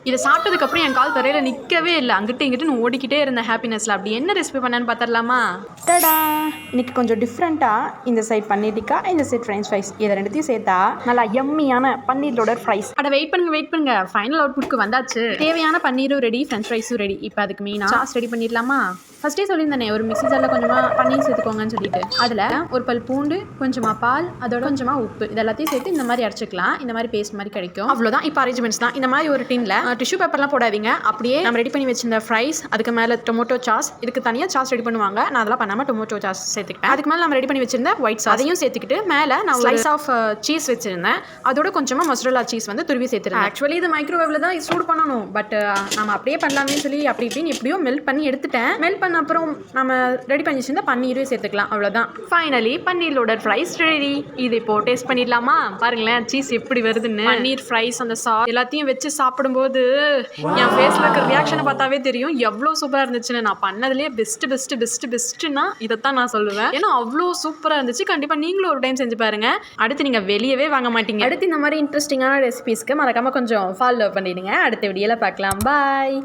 இதை சாப்பிட்டதுக்கப்புறம் என் கால் தரையில் நிற்கவே இல்லை. அங்கிட்டு இங்கிட்டு ஓடிக்கிட்டே இருந்தேன் ஹாப்பினஸில். அப்படி என்ன ரெசிபி பண்ணேன்னு பார்த்துடலாமா? டடா! இன்னைக்கு கொஞ்சம் டிஃப்ரெண்ட்டாக இந்த சைட் பன்னீர் டிக்கா, இந்த சைட் ஃப்ரெஞ்ச் ஃப்ரைஸ், இதை ரெண்டுத்தையும் சேர்த்தா நல்லா யம்மியான பன்னீர் லோடர் ஃப்ரைஸ். வெயிட் பண்ணுங்க. ஃபைனல் அவுட்புட்க்கு வந்தாச்சு. தேவையான பன்னீரும் ரெடி, ஃப்ரெஞ்ச் ஃப்ரைஸும் ரெடி. இப்போ அதுக்கு மெயினாக சாஸ் ரெடி பண்ணிடலாமா? ஃபஸ்ட்டே சொல்லியிருந்தேனே ஒரு மிக்ஸி ஜாரில் கொஞ்சமாக பன்னீர் சேர்த்துக்கோங்கன்னு சொல்லிட்டு, அதில் ஒரு பல் பூண்டு, கொஞ்சமாக பால், அதோட கொஞ்சமாக உப்பு, இது எல்லாத்தையும் சேர்த்து இந்த மாதிரி அரைச்சிக்கலாம். இந்த மாதிரி பேஸ்ட் மாதிரி கிடைக்கும். அவ்வளோதான். இப்போ அரேஞ்ச்மெண்ட்ஸ் தான். இந்த மாதிரி ஒரு டின்ல டிஷ்யூ பேப்பர்லாம் போடாதீங்க. அப்படியே நம்ம ரெடி பண்ணி வச்சிருந்த ஃப்ரைஸ், அதுக்கு மேலே டொமேட்டோ சாஸ், இதுக்கு தனியாக சாஸ் ரெடி பண்ணுவாங்க. நான் அதெல்லாம் பண்ணாமல் டொமேட்டோ சாஸ் சேர்த்துக்கிட்டேன். அதுக்கு மேலே நம்ம ரெடி பண்ணி வச்சிருந்த ஒயிட் சாஸ் அதையும் சேர்த்துக்கிட்டு, மேலே நான் ஸ்லைஸ் ஆஃப் சீஸ் வச்சிருந்தேன். அதோட கொஞ்சமாக மொசரல்லா சீஸ் வந்து துருவி சேர்த்துருந்தேன். ஆக்சுவலி இது மைக்ரோவேவ்ல தான் சூடு பண்ணணும். பட் நம்ம அப்படியே பண்ணலாமே சொல்லி அப்படி இப்படின்னு எப்படியோ மெல்ட் பண்ணி எடுத்துட்டேன். மெல்ட் பண்ண அப்புறம் நம்ம ரெடி பண்ணி வச்சிருந்தா பன்னீரும் சேர்த்துக்கலாம். அவ்வளோதான். ஃபைனலி பன்னீர் லோடர் ஃப்ரைஸ் ரெடி. இது இப்போ டேஸ்ட் பண்ணிடலாமா? பாருங்களேன் சீஸ் எப்படி வருதுன்னு. பன்னீர் ஃப்ரைஸ், அந்த சாஸ் எல்லாத்தையும் வச்சு சாப்பிடும்போது என் ஃபேஸில் இருக்கிற ரியாக்ஷனை பார்த்தாவே தெரியும் எவ்வளோ சூப்பராக இருந்துச்சுன்னு. நான் பண்ணதுலேயே பெஸ்ட்டுன்னா இதைத்தான் நான் சொல்லுவேன். ஏன்னா அவ்வளோ சூப்பராக இருந்துச்சு. கண்டிப்பாக நீங்களும் ஒரு டைம் செஞ்சு பாருங்க. அடுத்து நீங்கள் வெளியவே வாங்க மாட்டீங்க. அடுத்து இந்த மாதிரி இன்ட்ரெஸ்டிங்கான ரெசிபீஸ்க்கு மறக்காமல் கொஞ்சம் ஃபாலோ பண்ணிடுங்க. அடுத்த வீடியோவில் பார்க்கலாம். பாய்.